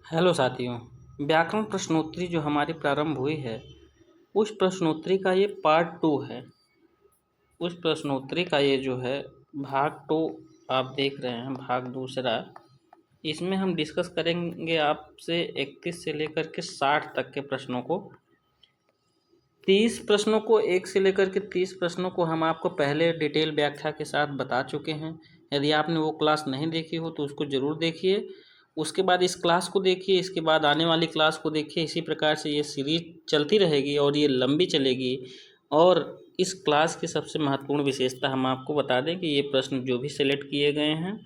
Hello साथियों, व्याकरण प्रश्नोत्तरी जो हमारी प्रारंभ हुई है उस प्रश्नोत्तरी का ये पार्ट 2 है। उस प्रश्नोत्तरी का ये जो है भाग 2 आप देख रहे हैं, भाग दूसरा। इसमें हम डिस्कस करेंगे आपसे 31 से लेकर के 60 तक के प्रश्नों को। 30 प्रश्नों को 1 से लेकर के 30 प्रश्नों को हम आपको पहले डिटेल व्याख्या के साथ बता चुके हैं। यदि आपने वो क्लास नहीं देखी हो तो उसको ज़रूर देखिए। उसके बाद इस क्लास को देखिए, इसके बाद आने वाली क्लास को देखिए। इसी प्रकार से ये सीरीज चलती रहेगी और ये लंबी चलेगी। और इस क्लास की सबसे महत्वपूर्ण विशेषता हम आपको बता दें कि ये प्रश्न जो भी सेलेक्ट किए गए हैं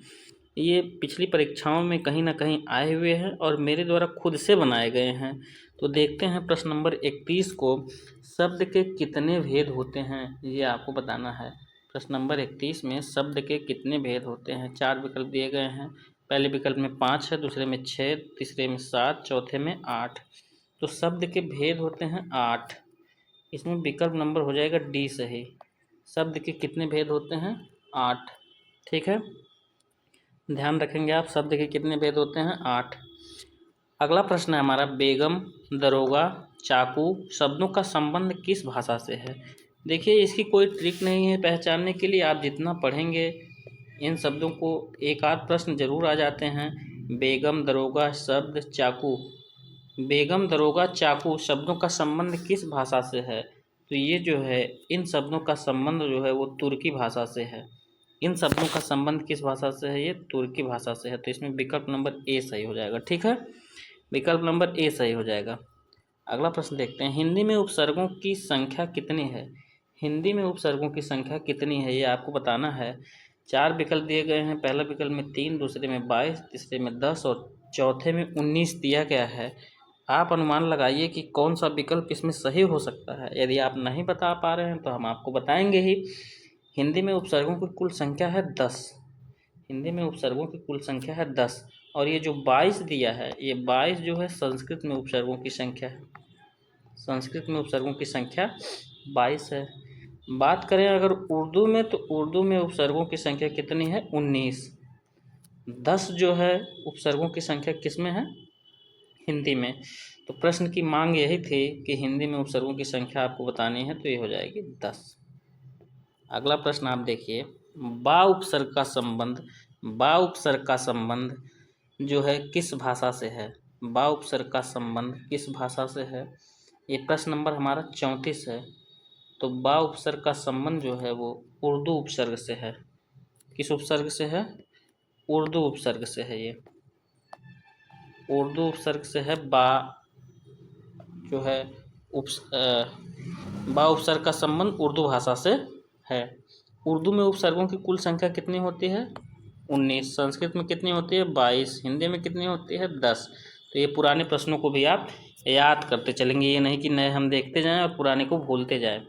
ये पिछली परीक्षाओं में कहीं ना कहीं आए हुए हैं और मेरे द्वारा खुद से बनाए गए हैं। तो देखते हैं प्रश्न नंबर 31 को। शब्द के कितने भेद होते हैं ये आपको बताना है। प्रश्न नंबर 31 में शब्द के कितने भेद होते हैं। 4 विकल्प दिए गए हैं। पहले विकल्प में 5 है, दूसरे में 6, तीसरे में 7, चौथे में 8। तो शब्द के भेद होते हैं 8। इसमें विकल्प नंबर हो जाएगा डी सही। शब्द के कितने भेद होते हैं 8। ठीक है, ध्यान रखेंगे आप। शब्द के कितने भेद होते हैं 8। अगला प्रश्न है हमारा, बेगम, दरोगा, चाकू शब्दों का संबंध किस भाषा से है। देखिए, इसकी कोई ट्रिक नहीं है पहचानने के लिए। आप जितना पढ़ेंगे इन शब्दों को एक आध प्रश्न जरूर आ जाते हैं। बेगम, दरोगा, शब्द, चाकू। बेगम, दरोगा, चाकू शब्दों का संबंध किस भाषा से है। तो ये जो है इन शब्दों का संबंध जो है वो तुर्की भाषा से है। इन शब्दों का संबंध किस भाषा से है, ये तुर्की भाषा से है। तो इसमें विकल्प नंबर ए सही हो जाएगा। ठीक है, विकल्प नंबर ए सही हो जाएगा। अगला प्रश्न देखते हैं, हिंदी में उपसर्गों की संख्या कितनी है। हिंदी में उपसर्गों की संख्या कितनी है ये आपको बताना है। 4 विकल्प दिए गए हैं। पहला विकल्प में 3, दूसरे में 22, तीसरे में 10 और चौथे में 19 दिया गया है। आप अनुमान लगाइए कि कौन सा विकल्प इसमें सही हो सकता है। यदि आप नहीं बता पा रहे हैं तो हम आपको बताएंगे ही। हिंदी में उपसर्गों की कुल संख्या है 10। हिंदी में उपसर्गों की कुल संख्या है 10। और ये जो 22 दिया है, ये 22 जो है संस्कृत में उपसर्गों की संख्या है। संस्कृत में उपसर्गों की संख्या 22 है। बात करें अगर उर्दू में, तो उर्दू में उपसर्गों की संख्या कितनी है 19। 10 जो है उपसर्गों की संख्या किस में है, हिंदी में। तो प्रश्न की मांग यही थी कि हिंदी में उपसर्गों की संख्या आपको बतानी है, तो ये हो जाएगी 10। अगला प्रश्न आप देखिए, बा उपसर्ग का संबंध, बा उपसर्ग का संबंध जो है किस भाषा से है। बा उपसर्ग का संबंध किस भाषा से है, ये प्रश्न नंबर हमारा 34 है। तो बा उपसर्ग का संबंध जो है वो उर्दू उपसर्ग से है। किस उपसर्ग से है, उर्दू उपसर्ग से है। ये उर्दू उपसर्ग से है। बा जो है बा उपसर्ग का संबंध उर्दू भाषा से है। उर्दू में उपसर्गों की कुल संख्या कितनी होती है 19। संस्कृत में कितनी होती है 22। हिंदी में कितनी होती है 10। तो ये पुराने प्रश्नों को भी आप याद करते चलेंगे, ये नहीं कि नए हम देखते जाएं और पुराने को भूलते जाएं।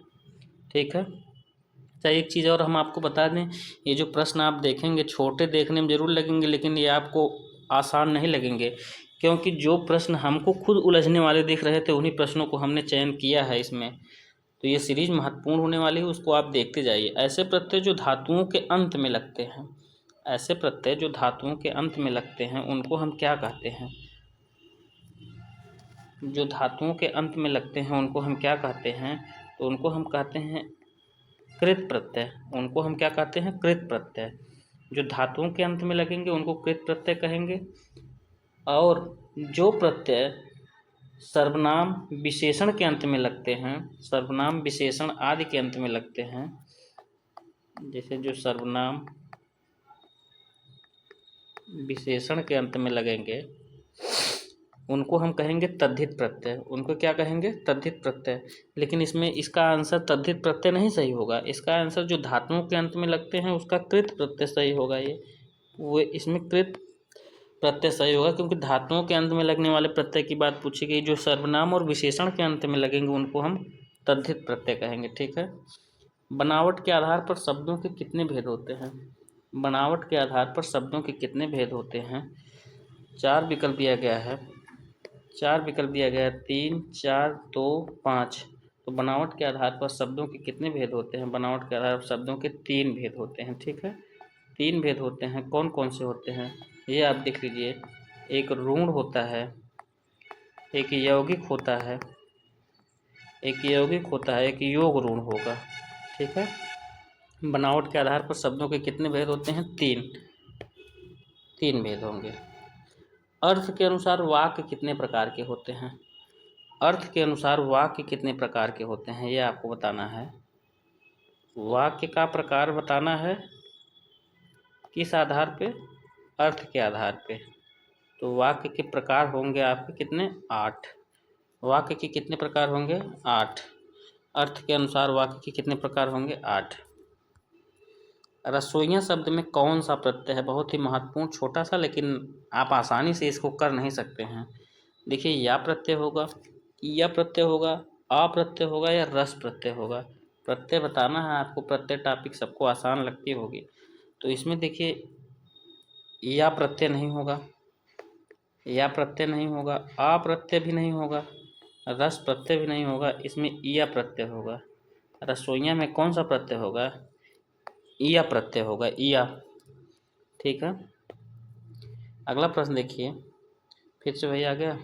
ठीक है। अच्छा, एक चीज़ और हम आपको बता दें, ये जो प्रश्न आप देखेंगे छोटे देखने में ज़रूर लगेंगे, लेकिन ये आपको आसान नहीं लगेंगे, क्योंकि जो प्रश्न हमको खुद उलझने वाले दिख रहे थे उन्हीं प्रश्नों को हमने चयन किया है इसमें। तो ये सीरीज महत्वपूर्ण होने वाली है, उसको आप देखते जाइए। ऐसे प्रत्यय जो धातुओं के अंत में लगते हैं, ऐसे प्रत्यय जो धातुओं के अंत में लगते हैं उनको हम क्या कहते हैं। जो धातुओं के अंत में लगते हैं उनको हम क्या कहते हैं, तो उनको हम कहते हैं कृत प्रत्यय। उनको हम क्या कहते हैं, कृत प्रत्यय। जो धातुओं के अंत में लगेंगे उनको कृत प्रत्यय कहेंगे। और जो प्रत्यय सर्वनाम विशेषण के अंत में लगते हैं, सर्वनाम विशेषण आदि के अंत में लगते हैं, जैसे जो सर्वनाम विशेषण के अंत में लगेंगे उनको हम कहेंगे तद्धित प्रत्यय। उनको क्या कहेंगे, तद्धित प्रत्यय। लेकिन इसमें इसका आंसर तद्धित प्रत्यय नहीं सही होगा। इसका आंसर जो धातुओं के अंत में लगते हैं उसका कृत प्रत्यय सही होगा। ये वो इसमें कृत प्रत्यय सही होगा, क्योंकि धातुओं के अंत में लगने वाले प्रत्यय की बात पूछी गई। जो सर्वनाम और विशेषण के अंत में लगेंगे उनको हम तद्धित प्रत्यय कहेंगे। ठीक है। बनावट के आधार पर शब्दों के कितने भेद होते हैं। बनावट के आधार पर शब्दों के कितने भेद होते हैं। 4 विकल्प दिया गया है। 4 विकल्प दिया गया है, 3, 4, 2, 5। तो बनावट के आधार पर शब्दों के कितने भेद होते हैं। बनावट के आधार पर शब्दों के 3 भेद होते हैं। ठीक है, 3 भेद होते हैं। कौन कौन से होते हैं ये आप देख लीजिए। एक ऋण होता है, एक यौगिक होता है, एक यौगिक होता है, एक योग ऋण होगा। ठीक है। बनावट के आधार पर शब्दों के कितने भेद होते हैं? तीन भेद होंगे। अर्थ के अनुसार वाक्य कितने प्रकार के होते हैं? अर्थ के अनुसार वाक्य कितने प्रकार के होते हैं, ये आपको बताना है। वाक्य का प्रकार बताना है किस आधार पे? अर्थ के आधार पे। तो वाक्य के प्रकार होंगे आपके कितने? 8। वाक्य के कितने प्रकार होंगे? 8। अर्थ के अनुसार वाक्य के कितने प्रकार होंगे? 8। रसोइयाँ शब्द में कौन सा प्रत्यय है? बहुत ही महत्वपूर्ण, छोटा सा, लेकिन आप आसानी से इसको कर नहीं सकते हैं। देखिए, या प्रत्यय होगा, या प्रत्यय होगा, आ प्रत्यय होगा, या रस प्रत्यय होगा। प्रत्यय बताना है आपको। प्रत्यय टॉपिक सबको आसान लगती होगी। तो इसमें देखिए, या प्रत्यय नहीं होगा, या प्रत्यय नहीं होगा, आ प्रत्यय भी नहीं होगा, रस प्रत्यय भी नहीं होगा। इसमें ईया प्रत्यय होगा। रसोइयाँ में कौन सा प्रत्यय होगा? ईया प्रत्यय होगा, ईया। ठीक है। अगला प्रश्न देखिए, फिर से वही आ गया।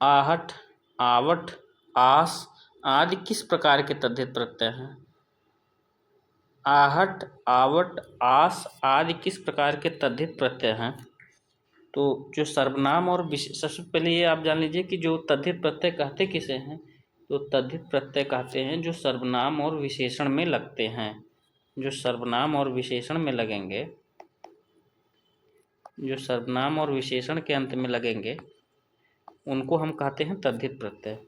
आहट, आवट, आस आदि किस प्रकार के तद्धित प्रत्यय हैं? आहट, आवट, आस आदि किस प्रकार के तद्धित प्रत्यय हैं? तो जो सर्वनाम और सबसे पहले ये आप जान लीजिए कि जो तद्धित प्रत्यय कहते किसे हैं? तो तद्धित प्रत्यय कहते हैं जो सर्वनाम और विशेषण में लगते हैं। जो सर्वनाम और विशेषण में लगेंगे, जो सर्वनाम और विशेषण के अंत में लगेंगे, उनको हम कहते हैं तद्धित प्रत्यय।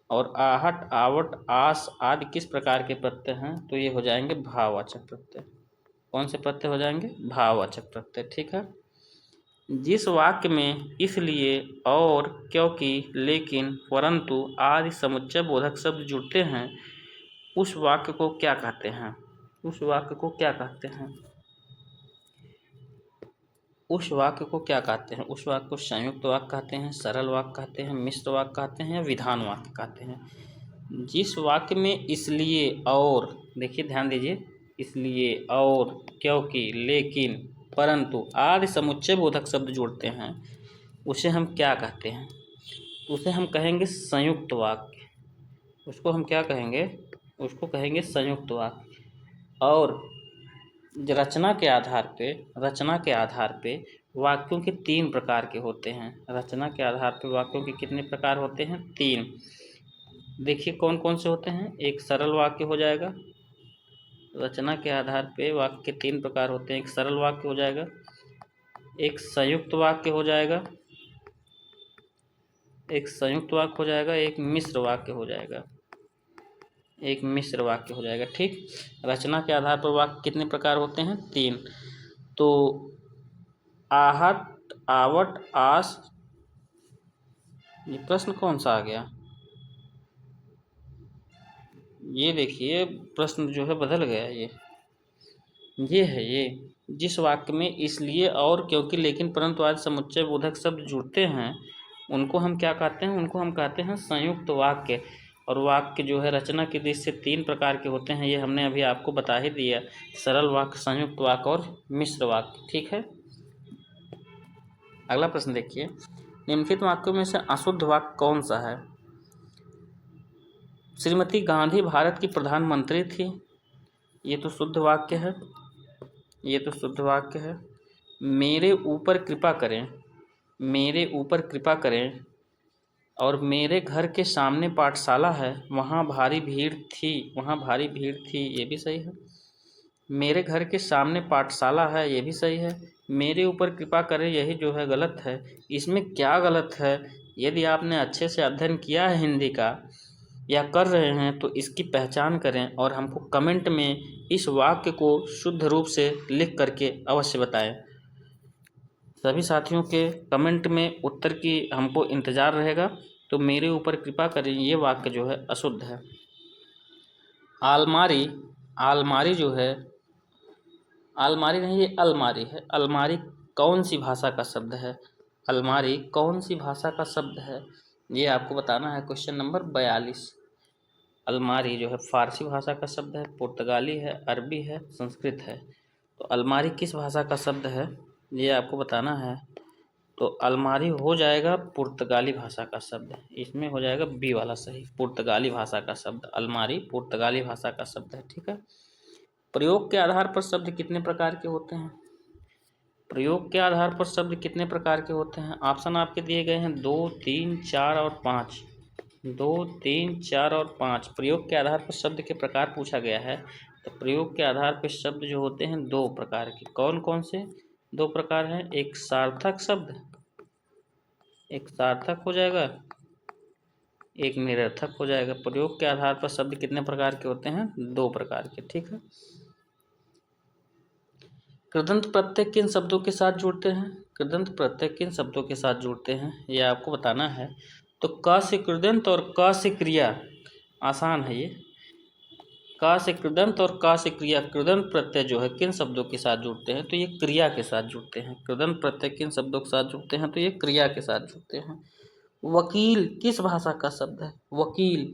और आहट, आवट, आस आदि किस प्रकार के प्रत्यय हैं? तो ये हो जाएंगे भाववाचक प्रत्यय। कौन से प्रत्यय हो जाएंगे? भाववाचक प्रत्यय। ठीक है। जिस वाक्य में इसलिए, और, क्योंकि, लेकिन, परंतु आदि समुच्चय बोधक शब्द जुड़ते हैं, उस वाक्य को क्या कहते हैं? उस वाक्य को क्या कहते हैं? उस वाक्य को क्या कहते हैं? उस वाक्य को संयुक्त वाक्य कहते हैं, सरल वाक्य कहते हैं, मिश्र वाक्य कहते हैं, या विधान वाक्य कहते हैं। जिस वाक्य में इसलिए, और, देखिए ध्यान दीजिए, इसलिए, और, क्योंकि, लेकिन, परंतु आदि समुच्चय बोधक शब्द जोड़ते हैं, उसे हम क्या कहते हैं? उसे हम कहेंगे संयुक्त वाक्य। उसको हम क्या कहेंगे? उसको कहेंगे संयुक्त वाक्य। और रचना के आधार पे वाक्यों के 3 प्रकार के होते हैं। रचना के आधार पे वाक्यों के कितने प्रकार होते हैं? 3। देखिए कौन कौन से होते हैं। एक सरल वाक्य हो जाएगा। रचना के आधार पे वाक्य के 3 प्रकार होते हैं। एक सरल वाक्य हो जाएगा, एक संयुक्त वाक्य हो जाएगा, एक संयुक्त वाक्य हो जाएगा, एक मिश्र वाक्य हो जाएगा, एक मिश्र वाक्य हो जाएगा। ठीक। रचना के आधार पर वाक्य कितने प्रकार होते हैं? 3। तो आहट, आवट, आस, ये प्रश्न कौन सा आ गया? ये देखिए, प्रश्न जो है बदल गया। ये है ये। जिस वाक्य में इसलिए, और, क्योंकि, लेकिन, परंतु आदि समुच्चय बोधक शब्द जुड़ते हैं, उनको हम क्या कहते हैं? उनको हम कहते हैं संयुक्त वाक्य। और वाक्य जो है रचना की दृष्टि से 3 प्रकार के होते हैं। ये हमने अभी आपको बता ही दिया। सरल वाक्य, संयुक्त वाक्य और मिश्र वाक्य। ठीक है। अगला प्रश्न देखिए, निम्नलिखित वाक्यों में से अशुद्ध वाक्य कौन सा है? श्रीमती गांधी भारत की प्रधानमंत्री थी। ये तो शुद्ध वाक्य है, ये तो शुद्ध वाक्य है। मेरे ऊपर कृपा करें, मेरे ऊपर कृपा करें, और मेरे घर के सामने पाठशाला है, वहाँ भारी भीड़ थी, वहाँ भारी भीड़ थी, ये भी सही है। मेरे घर के सामने पाठशाला है, ये भी सही है। मेरे ऊपर कृपा करें, यही जो है गलत है। इसमें क्या गलत है? यदि आपने अच्छे से अध्ययन किया है हिंदी का या कर रहे हैं, तो इसकी पहचान करें और हमको कमेंट में इस वाक्य को शुद्ध रूप से लिख करके अवश्य बताएं। सभी साथियों के कमेंट में उत्तर की हमको इंतज़ार रहेगा। तो मेरे ऊपर कृपा करें, ये वाक्य जो है अशुद्ध है। आलमारी, आलमारी जो है, आलमारी नहीं, ये अलमारी है। अलमारी कौन सी भाषा का शब्द है? अलमारी कौन सी भाषा का शब्द है? ये आपको बताना है। Question number 42। अलमारी जो है फारसी भाषा का शब्द है, पुर्तगाली है, अरबी है, संस्कृत है। तो अलमारी किस भाषा का शब्द है, ये आपको बताना है। तो अलमारी हो जाएगा पुर्तगाली भाषा का शब्द, इसमें हो जाएगा बी वाला सही, पुर्तगाली भाषा का शब्द, अलमारी पुर्तगाली भाषा का शब्द है। ठीक है। प्रयोग के आधार पर शब्द कितने प्रकार के होते हैं? प्रयोग के आधार पर शब्द कितने प्रकार के होते हैं? ऑप्शन आपके दिए गए हैं 2, 3, 4 और 5। 2, 3, 4 और 5 प्रयोग के आधार पर शब्द के प्रकार पूछा गया है। तो प्रयोग के आधार पर शब्द जो होते हैं दो प्रकार के, कौन कौन से दो प्रकार हैं? एक सार्थक शब्द, एक सार्थक हो जाएगा, एक निरर्थक हो जाएगा। प्रयोग के आधार पर शब्द कितने प्रकार के होते हैं? दो प्रकार के। ठीक है। कृदंत प्रत्यय किन शब्दों के साथ जुड़ते हैं? कृदंत प्रत्यय किन शब्दों के साथ जुड़ते हैं ये आपको बताना है। तो क से कृदंत और क से क्रिया, आसान है ये। क से कृदंत और क से क्रिया, कृदंत प्रत्यय जो है किन शब्दों के साथ जुड़ते हैं? तो ये क्रिया के साथ जुड़ते हैं। कृदंत प्रत्यय किन शब्दों के साथ जुड़ते हैं? तो ये क्रिया के साथ जुड़ते हैं। वकील किस भाषा का शब्द है? वकील,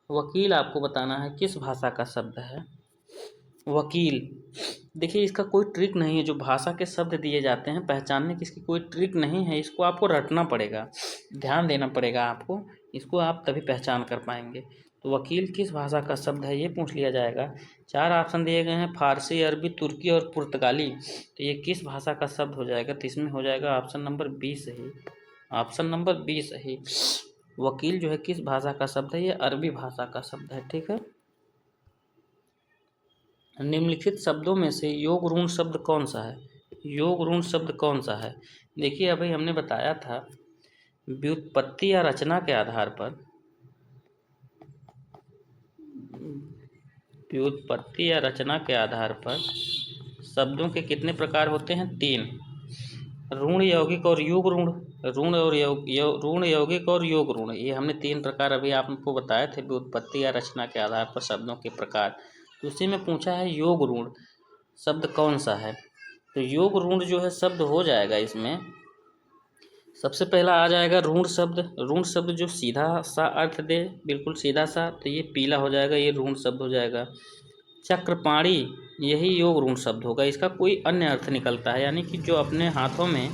वकील आपको बताना है किस भाषा का शब्द है। वकील, देखिए इसका कोई ट्रिक नहीं है, जो भाषा के शब्द दिए जाते हैं पहचानने की इसकी कोई ट्रिक नहीं है, इसको आपको रटना पड़ेगा, ध्यान देना पड़ेगा आपको, इसको आप तभी पहचान कर पाएंगे। तो वकील किस भाषा का शब्द है ये पूछ लिया जाएगा। 4 ऑप्शन दिए गए हैं, फारसी, अरबी, तुर्की और पुर्तगाली। तो ये किस भाषा का शब्द हो जाएगा? तो इसमें हो जाएगा ऑप्शन नंबर बी सही, ऑप्शन नंबर बी सही। वकील जो है किस भाषा का शब्द है? ये अरबी भाषा का शब्द है। ठीक है। निम्नलिखित शब्दों में से योग ऋण शब्द कौन सा है? योग ऋण शब्द कौन सा है? देखिए अभी हमने बताया था व्युत्पत्ति या रचना के आधार पर, व्युत्पत्ति या रचना के आधार पर शब्दों के कितने प्रकार होते हैं? 3, ऋण, यौगिक और योग ऋण। ऋण और ऋण, यौगिक और योग ऋण, ये हमने 3 प्रकार अभी आपको बताए थे व्युत्पत्ति या रचना के आधार पर शब्दों के प्रकार। तो उसी में पूछा है योग ऋण शब्द कौन सा है? तो योग ऋण जो है शब्द हो जाएगा इसमें, सबसे पहला आ जाएगा ऋण शब्द। ऋण शब्द जो सीधा सा अर्थ दे, बिल्कुल सीधा सा, तो ये पीला हो जाएगा, ये ऋण शब्द हो जाएगा। चक्रपाणी, यही योग ऋण शब्द होगा, इसका कोई अन्य अर्थ निकलता है, यानी कि जो अपने हाथों में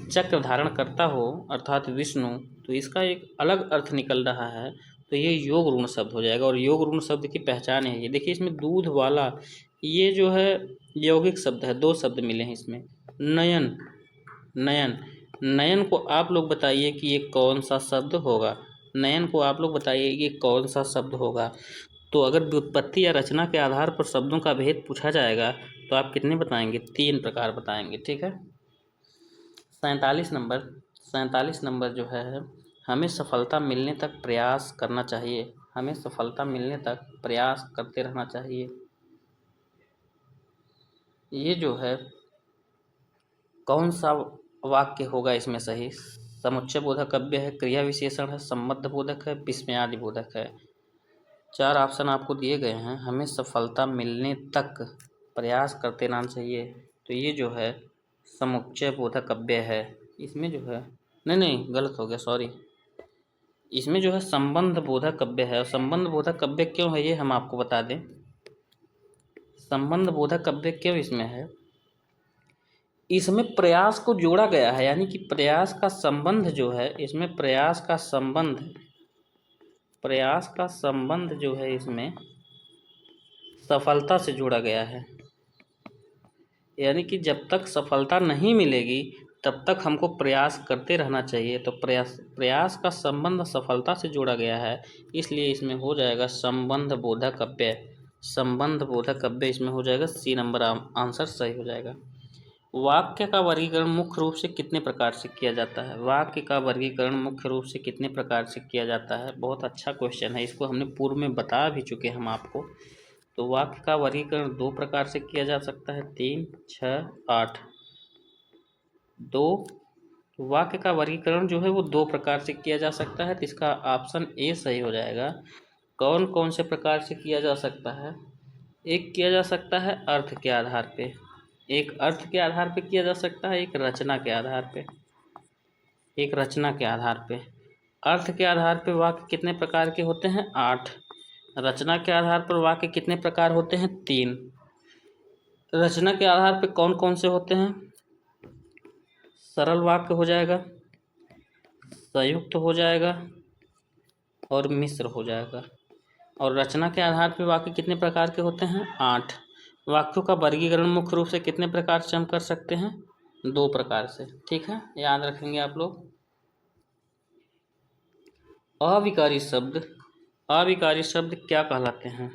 चक्र धारण करता हो अर्थात विष्णु, तो इसका एक अलग अर्थ निकल रहा है, तो ये योग ऋण शब्द हो जाएगा। और योग ऋण शब्द की पहचान है ये, देखिए इसमें दूध वाला, ये जो है यौगिक शब्द है, 2 शब्द मिले हैं इसमें। नयन, नयन, नयन को आप लोग बताइए कि ये कौन सा शब्द होगा? नयन को आप लोग बताइए ये कौन सा शब्द होगा? तो अगर व्युत्पत्ति या रचना के आधार पर शब्दों का भेद पूछा जाएगा तो आप कितने बताएंगे? 3 प्रकार बताएंगे। ठीक है। 47 नंबर जो है, हमें सफलता मिलने तक प्रयास करना चाहिए, हमें सफलता मिलने तक प्रयास करते रहना चाहिए। ये जो है कौन सा वाक्य होगा इसमें सही? समुच्चय बोधक काव्य है, क्रिया विशेषण है, संबद्ध बोधक है, विस्मयादि बोधक है। 4 ऑप्शन आपको दिए गए हैं, हमें सफलता मिलने तक प्रयास करते रहना चाहिए, तो ये जो है समुच्चय बोधक काव्य है। इसमें जो है नहीं गलत हो गया, सॉरी, इसमें जो है संबंध बोधक काव्य है। और संबंध बोधक काव्य क्यों है ये हम आपको बता दें। संबंध बोधक काव्य क्यों इसमें है? इसमें प्रयास को जोड़ा गया है, यानी कि प्रयास का संबंध जो है इसमें, प्रयास का संबंध जो है इसमें सफलता से जोड़ा गया है, यानी कि जब तक सफलता नहीं मिलेगी तब तक हमको प्रयास करते रहना चाहिए। तो प्रयास का संबंध सफलता से जोड़ा गया है, इसलिए इसमें हो जाएगा संबंध बोधक काव्य। संबंध बोधक काव्य इसमें हो जाएगा, सी नंबर आंसर सही हो जाएगा। वाक्य का वर्गीकरण मुख्य रूप से कितने प्रकार से किया जाता है? वाक्य का वर्गीकरण मुख्य रूप से कितने प्रकार से किया जाता है? बहुत अच्छा क्वेश्चन है, इसको हमने पूर्व में बता भी चुके हम आपको। तो वाक्य का वर्गीकरण 2 प्रकार से किया जा सकता है, 3, 6, 8। 2 वाक्य का वर्गीकरण जो है वो 2 प्रकार से किया जा सकता है, तो इसका ऑप्शन ए सही हो जाएगा। कौन कौन से प्रकार से किया जा सकता है? एक किया जा सकता है अर्थ के आधार पे, एक अर्थ के आधार पे किया जा सकता है, एक रचना के आधार पे, एक रचना के आधार पे। अर्थ के आधार पे वाक्य कितने प्रकार के होते हैं? 8। रचना के आधार पर वाक्य कितने प्रकार होते हैं? 3। रचना के आधार पे कौन कौन से होते हैं? सरल वाक्य हो जाएगा, संयुक्त हो जाएगा और मिश्र हो जाएगा। और रचना के आधार पर वाक्य कितने प्रकार के होते हैं? 8। वाक्यों का वर्गीकरण मुख्य रूप से कितने प्रकार से हम कर सकते हैं? 2 प्रकार से। ठीक है, याद रखेंगे आप लोग। अविकारी शब्द, अविकारी शब्द क्या कहलाते हैं?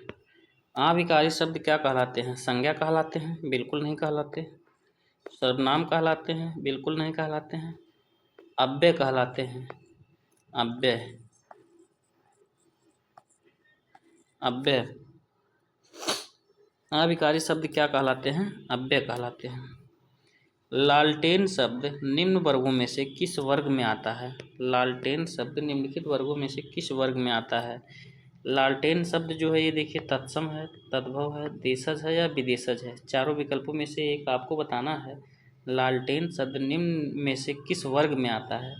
अविकारी शब्द क्या कहलाते हैं? संज्ञा कहलाते हैं? बिल्कुल नहीं कहलाते। सर्वनाम कहलाते हैं? बिल्कुल नहीं कहलाते हैं। अव्यय कहलाते हैं? अव्यय, अव्यय। अविकारी शब्द क्या कहलाते हैं? अव्यय कहलाते हैं। लालटेन शब्द निम्न वर्गों में से किस वर्ग में आता है? लालटेन शब्द निम्नलिखित वर्गों में से किस वर्ग में आता है? लालटेन शब्द जो है ये देखिए तत्सम है, तद्भव है, देशज है या विदेशज है। चारों विकल्पों में से एक आपको बताना है। लालटेन शब्द निम्न में से किस वर्ग में आता है?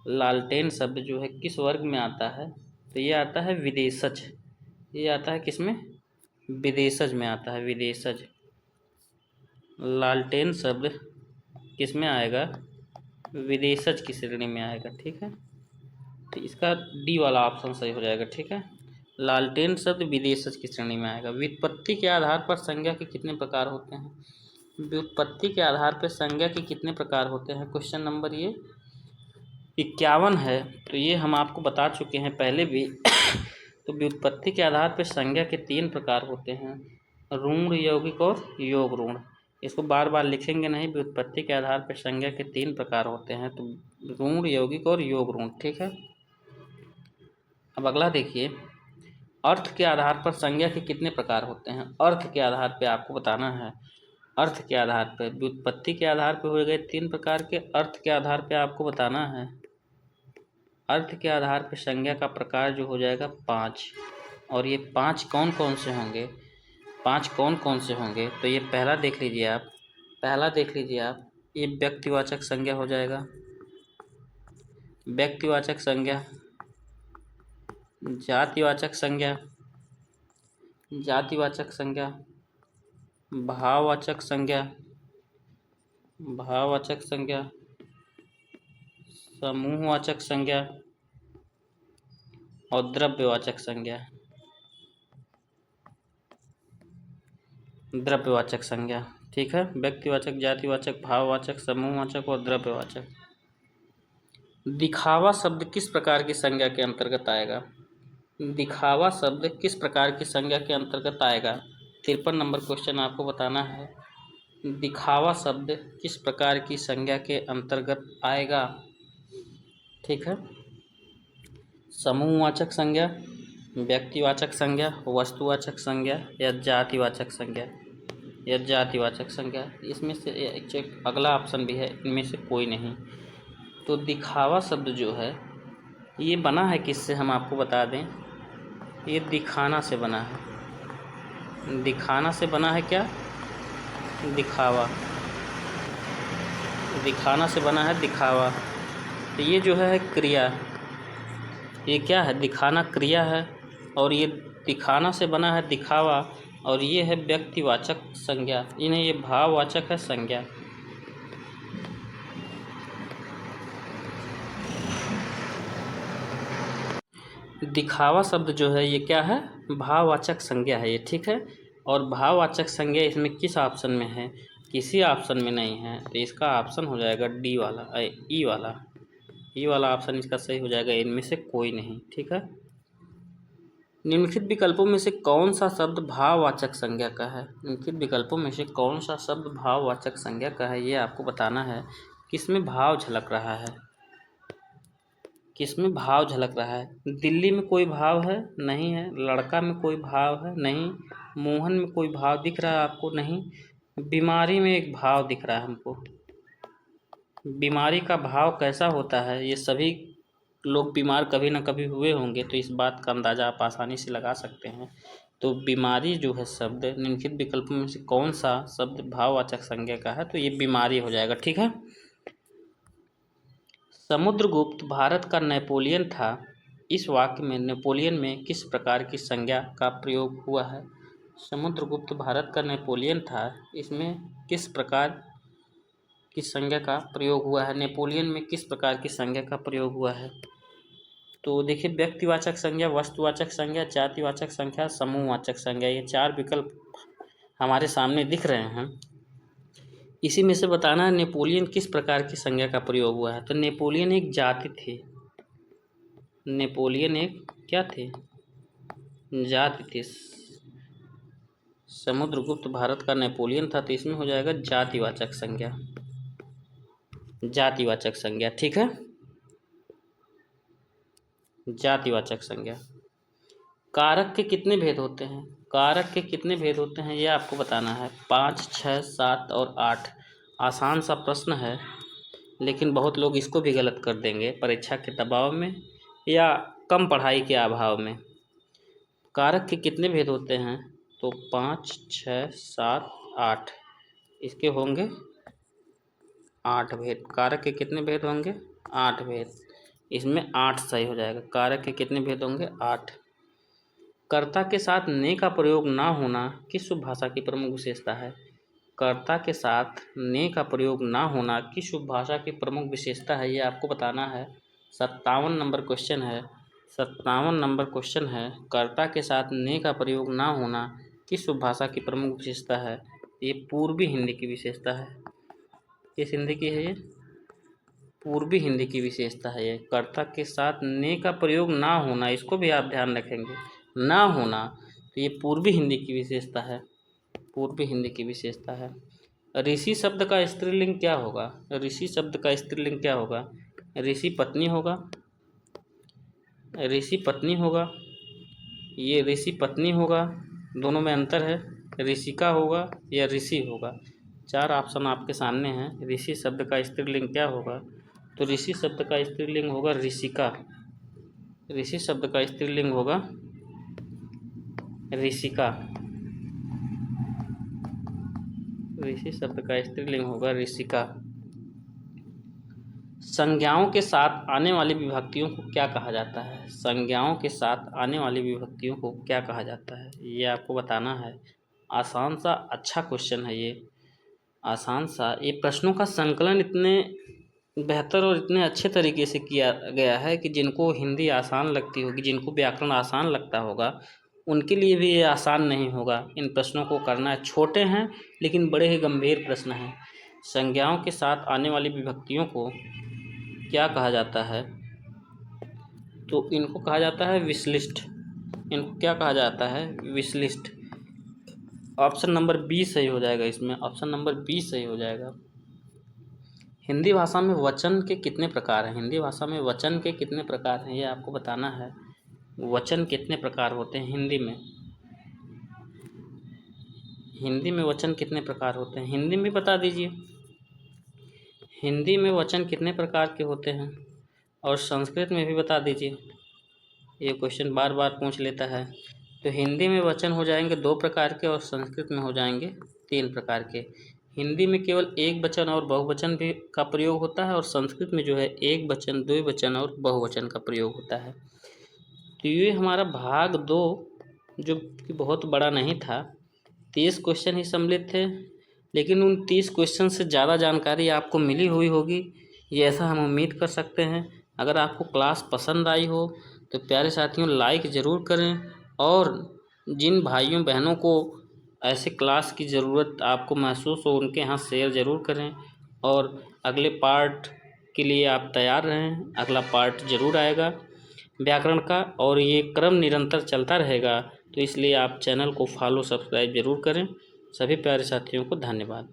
लालटेन शब्द जो है किस वर्ग में आता है? तो ये आता है विदेशज। ये आता है किसमें? विदेशज में आता है, विदेशज। लालटेन शब्द किस में आएगा? विदेशज की श्रेणी में आएगा। ठीक है, तो इसका डी वाला ऑप्शन सही हो जाएगा। ठीक है, लालटेन शब्द विदेशज की श्रेणी में आएगा। व्युत्पत्ति के आधार पर संज्ञा के कितने प्रकार होते हैं? व्युत्पत्ति के आधार पर संज्ञा के कितने प्रकार होते हैं? क्वेश्चन नंबर ये 51 है। तो ये हम आपको बता चुके हैं पहले भी। तो व्युत्पत्ति के आधार पर संज्ञा के 3 प्रकार होते हैं, ऋण, यौगिक और योग ऋण। इसको बार बार लिखेंगे नहीं। व्युत्पत्ति के आधार पर संज्ञा के 3 प्रकार होते हैं, तो ऋण, यौगिक और योग ऋण। ठीक है, अब अगला देखिए, अर्थ के आधार पर संज्ञा के कितने प्रकार होते हैं? अर्थ के आधार पर आपको बताना है। अर्थ के आधार पर, व्युत्पत्ति के आधार पर हो गए 3 प्रकार के, अर्थ के आधार पर आपको बताना है। अर्थ के आधार पर संज्ञा का प्रकार जो हो जाएगा 5। और ये 5 कौन कौन से होंगे? 5 कौन कौन से होंगे? तो ये पहला देख लीजिए आप, पहला देख लीजिए आप, ये व्यक्तिवाचक संज्ञा हो जाएगा। व्यक्तिवाचक संज्ञा, जातिवाचक संज्ञा, जातिवाचक संज्ञा, भाववाचक संज्ञा, भाववाचक संज्ञा, समूहवाचक संज्ञा और द्रव्यवाचक संज्ञा। द्रव्यवाचक संज्ञा। ठीक है, व्यक्तिवाचक, जातिवाचक, भाववाचक, समूहवाचक और द्रव्यवाचक। दिखावा शब्द किस प्रकार की संज्ञा के अंतर्गत आएगा? दिखावा शब्द किस प्रकार की संज्ञा के अंतर्गत आएगा? 53 नंबर क्वेश्चन आपको बताना है। दिखावा शब्द किस प्रकार की संज्ञा के अंतर्गत आएगा? ठीक है, समूहवाचक संज्ञा, व्यक्तिवाचक संज्ञा, वस्तुवाचक संज्ञा या जातिवाचक संज्ञा या जातिवाचक संज्ञा। इसमें से एक अगला ऑप्शन भी है, इनमें से कोई नहीं। तो दिखावा शब्द जो है ये बना है किससे, हम आपको बता दें। ये दिखाना से बना है। दिखाना से बना है क्या? दिखावा। दिखाना से बना है दिखावा। तो ये जो है क्रिया, ये क्या है? दिखाना क्रिया है। और ये दिखाना से बना है दिखावा, और ये है व्यक्तिवाचक संज्ञा, इन्हें ये भाववाचक है संज्ञा। दिखावा शब्द जो है ये क्या है? भाववाचक संज्ञा है ये। ठीक है, और भाववाचक संज्ञा इसमें किस ऑप्शन में है? किसी ऑप्शन में नहीं है। तो इसका ऑप्शन हो जाएगा डी वाला, ई वाला। ई वाला ऑप्शन इसका सही हो जाएगा, इनमें से कोई नहीं। ठीक है, निम्नलिखित विकल्पों में से कौन सा शब्द भाववाचक संज्ञा का है? निम्नलिखित विकल्पों में से कौन सा शब्द भाववाचक संज्ञा का है, ये आपको बताना है। किसमें भाव झलक रहा है? किसमें भाव झलक रहा है? दिल्ली में कोई भाव है? नहीं है। लड़का में कोई भाव है? नहीं। मोहन में कोई भाव दिख रहा है आपको? नहीं। बीमारी में एक भाव दिख रहा है हमको। बीमारी का भाव कैसा होता है? ये सभी लोग बीमार कभी ना कभी हुए होंगे, तो इस बात का अंदाज़ा आप आसानी से लगा सकते हैं। तो बीमारी जो है शब्द, निम्नलिखित विकल्पों में से कौन सा शब्द भाववाचक संज्ञा का है? तो ये बीमारी हो जाएगा। ठीक है, समुद्रगुप्त भारत का नेपोलियन था। इस वाक्य में नेपोलियन में किस प्रकार की संज्ञा का प्रयोग हुआ है? समुद्रगुप्त भारत का नेपोलियन था, इसमें किस प्रकार की संज्ञा का प्रयोग हुआ है? नेपोलियन में किस प्रकार की संज्ञा का प्रयोग हुआ है? तो देखिए, व्यक्तिवाचक संज्ञा, वस्तुवाचक संज्ञा, जातिवाचक संज्ञा, समूहवाचक संज्ञा, ये 4 विकल्प हमारे सामने दिख रहे हैं। इसी में से बताना है नेपोलियन किस प्रकार की संज्ञा का प्रयोग हुआ है। तो नेपोलियन एक जाति थे। नेपोलियन एक क्या थे? जाति थे। समुद्रगुप्त भारत का नेपोलियन था, तो इसमें हो जाएगा जातिवाचक संज्ञा। जातिवाचक संज्ञा, ठीक है। जातिवाचक संज्ञा। कारक के कितने भेद होते हैं? कारक के कितने भेद होते हैं ये आपको बताना है। 5, 6, 7 और 8। आसान सा प्रश्न है, लेकिन बहुत लोग इसको भी गलत कर देंगे परीक्षा के दबाव में या कम पढ़ाई के अभाव में। कारक के कितने भेद होते हैं? तो 5, 6, 7, 8। इसके होंगे 8 भेद। कारक के कितने भेद होंगे? 8 भेद। इसमें 8 सही हो जाएगा। कारक के कितने भेद होंगे? 8। कर्ता के साथ ने का प्रयोग ना होना किस उपभाषा की प्रमुख विशेषता है? कर्ता के साथ ने का प्रयोग ना होना किस उपभाषा की प्रमुख विशेषता है, ये आपको बताना है। 57 नंबर क्वेश्चन है। 57 नंबर क्वेश्चन है। कर्ता के साथ ने का प्रयोग ना होना किस उपभाषा की प्रमुख विशेषता है? ये पूर्वी हिंदी की विशेषता है। किस हिंदी की है ये? पूर्वी हिंदी की विशेषता है ये। कर्ता के साथ ने का प्रयोग ना होना, इसको भी आप ध्यान रखेंगे, ना होना, तो ये पूर्वी हिंदी की विशेषता है। पूर्वी हिंदी की विशेषता है। ऋषि शब्द का स्त्रीलिंग क्या होगा? ऋषि शब्द का स्त्रीलिंग क्या होगा? ऋषि पत्नी होगा। ऋषि पत्नी होगा। ये ऋषि पत्नी होगा, दोनों में अंतर है। ऋषिका होगा या ऋषि होगा। 4 ऑप्शन आपके सामने हैं। ऋषि शब्द का स्त्रीलिंग क्या होगा? तो ऋषि शब्द का स्त्रीलिंग होगा ऋषिका। ऋषि शब्द का स्त्रीलिंग होगा ऋषिका। ऋषि शब्द का स्त्रीलिंग होगा ऋषिका। संज्ञाओं के साथ आने वाली विभक्तियों को क्या कहा जाता है? संज्ञाओं के साथ आने वाली विभक्तियों को क्या कहा जाता है, ये आपको बताना है। आसान सा अच्छा क्वेश्चन है ये। आसान सा। ये प्रश्नों का संकलन इतने बेहतर और इतने अच्छे तरीके से किया गया है कि जिनको हिंदी आसान लगती होगी, जिनको व्याकरण आसान लगता होगा, उनके लिए भी ये आसान नहीं होगा इन प्रश्नों को करना। छोटे हैं लेकिन बड़े ही गंभीर प्रश्न हैं। संज्ञाओं के साथ आने वाली विभक्तियों को क्या कहा जाता है? तो इनको कहा जाता है विश्लिष्ट। इनको क्या कहा जाता है? विश्लिष्ट। ऑप्शन नंबर 20 सही हो जाएगा इसमें। ऑप्शन नंबर 20 सही हो जाएगा। हिंदी भाषा में वचन के कितने प्रकार हैं? हिंदी भाषा में वचन के कितने प्रकार हैं, ये आपको बताना है। वचन कितने प्रकार होते हैं हिंदी में? हिंदी में वचन कितने प्रकार होते हैं, हिंदी में बता दीजिए। हिंदी में वचन कितने प्रकार के होते हैं? और संस्कृत में भी बता दीजिए। ये क्वेश्चन बार बार पूछ लेता है। तो हिंदी में वचन हो जाएंगे 2 प्रकार के और संस्कृत में हो जाएंगे 3 प्रकार के। हिंदी में केवल एक वचन और बहुवचन भी का प्रयोग होता है और संस्कृत में जो है एक वचन, द्विवचन और बहुवचन का प्रयोग होता है। तो ये हमारा भाग 2 जो कि बहुत बड़ा नहीं था, 30 क्वेश्चन ही सम्मिलित थे, लेकिन उन 30 क्वेश्चन से ज़्यादा जानकारी आपको मिली हुई होगी, ये ऐसा हम उम्मीद कर सकते हैं। अगर आपको क्लास पसंद आई हो तो प्यारे साथियों लाइक ज़रूर करें, और जिन भाइयों बहनों को ऐसे क्लास की ज़रूरत आपको महसूस हो उनके यहाँ शेयर ज़रूर करें। और अगले पार्ट के लिए आप तैयार रहें। अगला पार्ट ज़रूर आएगा व्याकरण का, और ये क्रम निरंतर चलता रहेगा, तो इसलिए आप चैनल को फॉलो सब्सक्राइब ज़रूर करें। सभी प्यारे साथियों को धन्यवाद।